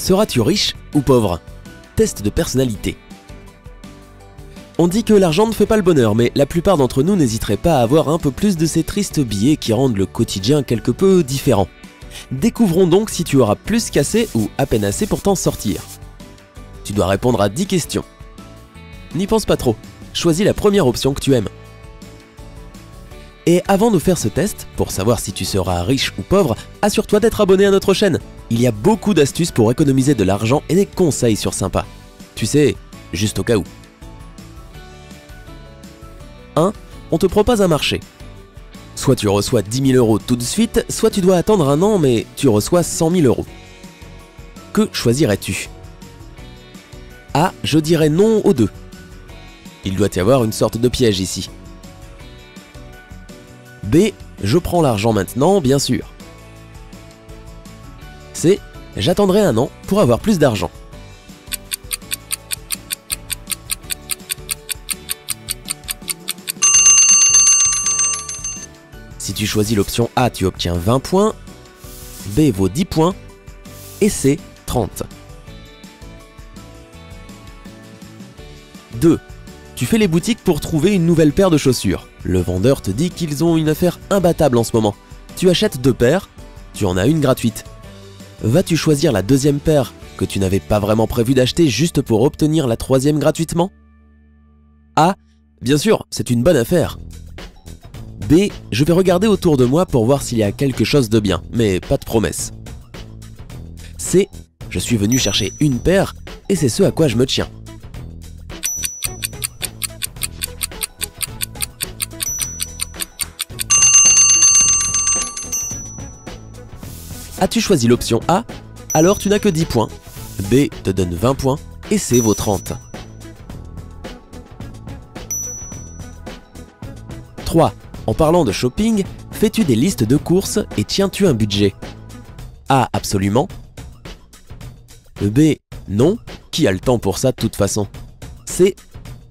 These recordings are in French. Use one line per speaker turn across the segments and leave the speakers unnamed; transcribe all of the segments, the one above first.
Seras-tu riche ou pauvre? Test de personnalité. On dit que l'argent ne fait pas le bonheur, mais la plupart d'entre nous n'hésiteraient pas à avoir un peu plus de ces tristes billets qui rendent le quotidien quelque peu différent. Découvrons donc si tu auras plus qu'assez ou à peine assez pour t'en sortir. Tu dois répondre à 10 questions. N'y pense pas trop, choisis la première option que tu aimes. Et avant de faire ce test, pour savoir si tu seras riche ou pauvre, assure-toi d'être abonné à notre chaîne. Il y a beaucoup d'astuces pour économiser de l'argent et des conseils sur Sympa. Tu sais, juste au cas où. 1. On te propose un marché. Soit tu reçois 10 000 € tout de suite, soit tu dois attendre un an mais tu reçois 100 000 €. Que choisirais-tu? A. Je dirais non aux deux. Il doit y avoir une sorte de piège ici. B. Je prends l'argent maintenant, bien sûr. C. J'attendrai un an pour avoir plus d'argent. Si tu choisis l'option A, tu obtiens 20 points, B vaut 10 points et C 30. 2. Tu fais les boutiques pour trouver une nouvelle paire de chaussures. Le vendeur te dit qu'ils ont une affaire imbattable en ce moment. Tu achètes 2 paires, tu en as une gratuite. Vas-tu choisir la deuxième paire que tu n'avais pas vraiment prévu d'acheter juste pour obtenir la troisième gratuitement? A. Bien sûr, c'est une bonne affaire. B. Je vais regarder autour de moi pour voir s'il y a quelque chose de bien, mais pas de promesse. C. Je suis venu chercher une paire et c'est ce à quoi je me tiens. As-tu choisi l'option A? Alors tu n'as que 10 points. B te donne 20 points et C vaut 30. 3. En parlant de shopping, fais-tu des listes de courses et tiens-tu un budget? A. Absolument. B. Non. Qui a le temps pour ça de toute façon? C.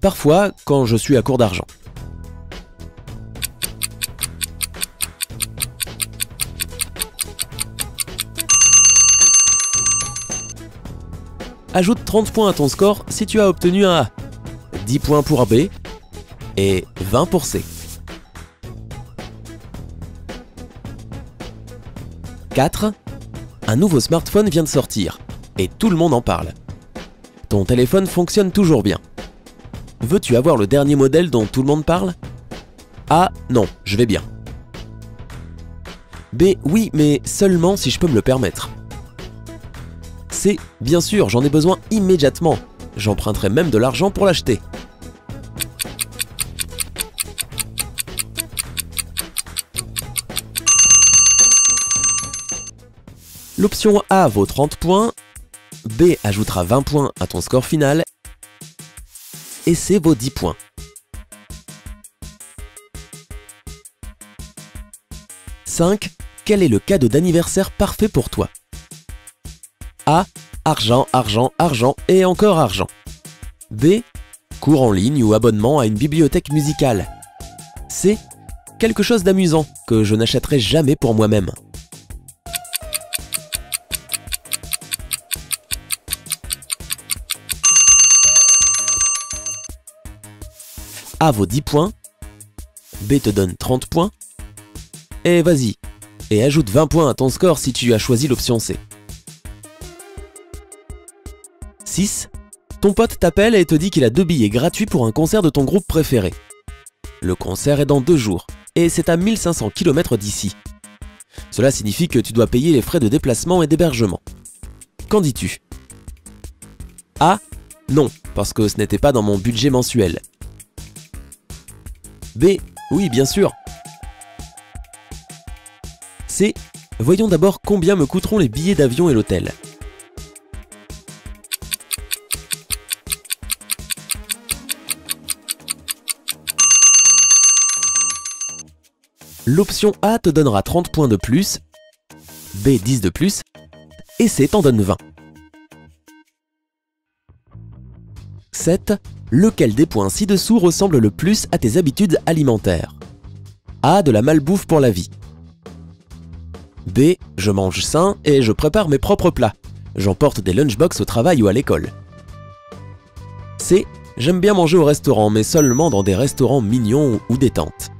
Parfois quand je suis à court d'argent. Ajoute 30 points à ton score si tu as obtenu un A, 10 points pour B et 20 pour C. 4. Un nouveau smartphone vient de sortir et tout le monde en parle. Ton téléphone fonctionne toujours bien. Veux-tu avoir le dernier modèle dont tout le monde parle? A. Non, je vais bien. B. Oui, mais seulement si je peux me le permettre. C. Bien sûr, j'en ai besoin immédiatement. J'emprunterai même de l'argent pour l'acheter. L'option A vaut 30 points, B ajoutera 20 points à ton score final et C vaut 10 points. « 5. Quel est le cadeau d'anniversaire parfait pour toi? A. Argent, argent, argent et encore argent. B. Cours en ligne ou abonnement à une bibliothèque musicale. C. Quelque chose d'amusant que je n'achèterai jamais pour moi-même. A vaut 10 points, B te donne 30 points, et vas-y, et ajoute 20 points à ton score si tu as choisi l'option C. 6. Ton pote t'appelle et te dit qu'il a 2 billets gratuits pour un concert de ton groupe préféré. Le concert est dans 2 jours, et c'est à 1500 km d'ici. Cela signifie que tu dois payer les frais de déplacement et d'hébergement. Qu'en dis-tu? A. Non, parce que ce n'était pas dans mon budget mensuel. B. Oui, bien sûr. C. Voyons d'abord combien me coûteront les billets d'avion et l'hôtel. L'option A te donnera 30 points de plus, B 10 de plus, et C t'en donne 20. 7. Lequel des points ci-dessous ressemble le plus à tes habitudes alimentaires? A. De la malbouffe pour la vie. B. Je mange sain et je prépare mes propres plats. J'emporte des lunchbox au travail ou à l'école. C. J'aime bien manger au restaurant, mais seulement dans des restaurants mignons ou détente.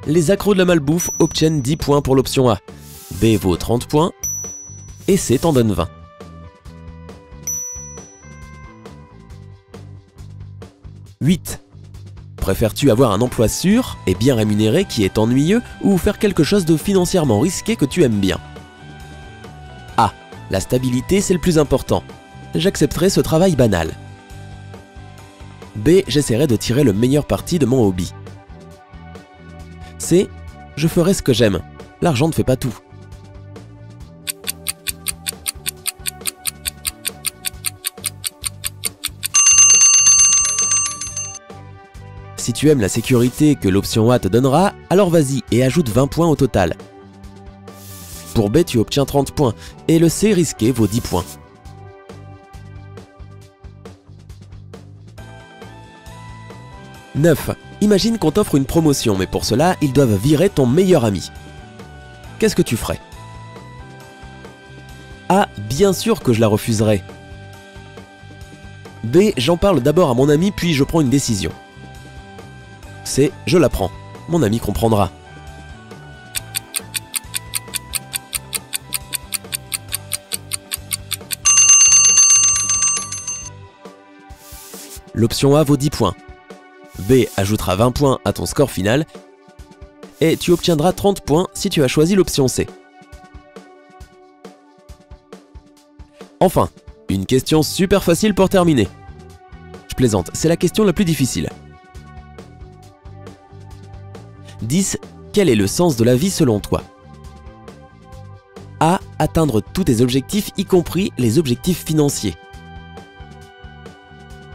Les accros de la malbouffe obtiennent 10 points pour l'option A. B vaut 30 points et C t'en donne 20. « 8. Préfères-tu avoir un emploi sûr et bien rémunéré qui est ennuyeux ou faire quelque chose de financièrement risqué que tu aimes bien? A. La stabilité, c'est le plus important. J'accepterai ce travail banal. B. J'essaierai de tirer le meilleur parti de mon hobby. C. Je ferai ce que j'aime. L'argent ne fait pas tout. Si tu aimes la sécurité que l'option A te donnera, alors vas-y et ajoute 20 points au total. Pour B, tu obtiens 30 points et le C risqué vaut 10 points. « 9. Imagine qu'on t'offre une promotion, mais pour cela, ils doivent virer ton meilleur ami. Qu'est-ce que tu ferais? A. Bien sûr que je la refuserai. B. J'en parle d'abord à mon ami, puis je prends une décision. C. Je la prends. Mon ami comprendra. L'option A vaut 10 points. B ajoutera 20 points à ton score final et tu obtiendras 30 points si tu as choisi l'option C. Enfin, une question super facile pour terminer. Je plaisante, c'est la question la plus difficile. 10. Quel est le sens de la vie selon toi? A. Atteindre tous tes objectifs, y compris les objectifs financiers.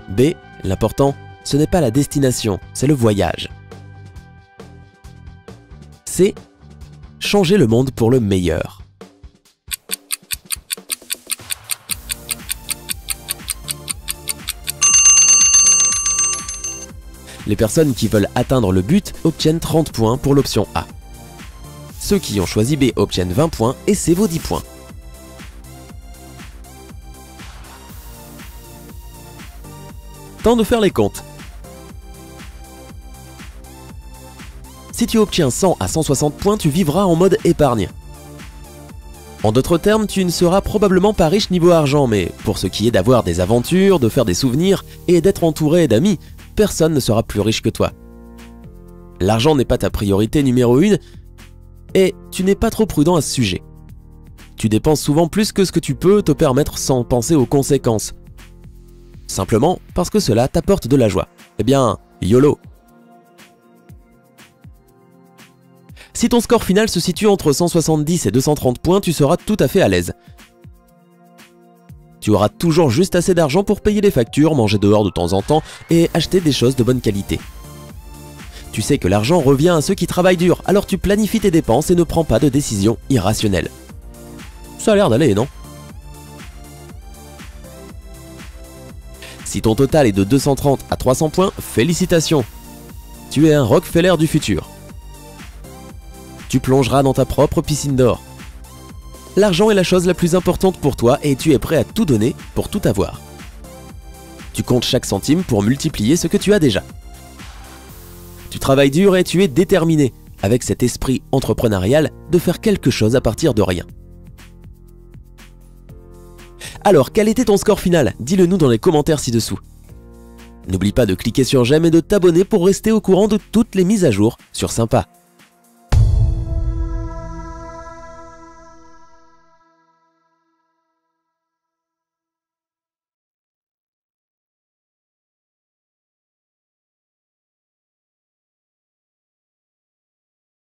B. L'important, ce n'est pas la destination, c'est le voyage. C. Changer le monde pour le meilleur. Les personnes qui veulent atteindre le but obtiennent 30 points pour l'option A. Ceux qui ont choisi B obtiennent 20 points et C vaut 10 points. Temps de faire les comptes. Si tu obtiens 100 à 160 points, tu vivras en mode épargne. En d'autres termes, tu ne seras probablement pas riche niveau argent, mais pour ce qui est d'avoir des aventures, de faire des souvenirs et d'être entouré d'amis, personne ne sera plus riche que toi. L'argent n'est pas ta priorité numéro 1 et tu n'es pas trop prudent à ce sujet. Tu dépenses souvent plus que ce que tu peux te permettre sans penser aux conséquences. Simplement parce que cela t'apporte de la joie. Eh bien, YOLO! Si ton score final se situe entre 170 et 230 points, tu seras tout à fait à l'aise. Tu auras toujours juste assez d'argent pour payer les factures, manger dehors de temps en temps et acheter des choses de bonne qualité. Tu sais que l'argent revient à ceux qui travaillent dur, alors tu planifies tes dépenses et ne prends pas de décisions irrationnelles. Ça a l'air d'aller, non? Si ton total est de 230 à 300 points, félicitations! Tu es un Rockefeller du futur. Tu plongeras dans ta propre piscine d'or. L'argent est la chose la plus importante pour toi et tu es prêt à tout donner pour tout avoir. Tu comptes chaque centime pour multiplier ce que tu as déjà. Tu travailles dur et tu es déterminé, avec cet esprit entrepreneurial, de faire quelque chose à partir de rien. Alors, quel était ton score final? Dis-le nous dans les commentaires ci-dessous. N'oublie pas de cliquer sur j'aime et de t'abonner pour rester au courant de toutes les mises à jour sur Sympa.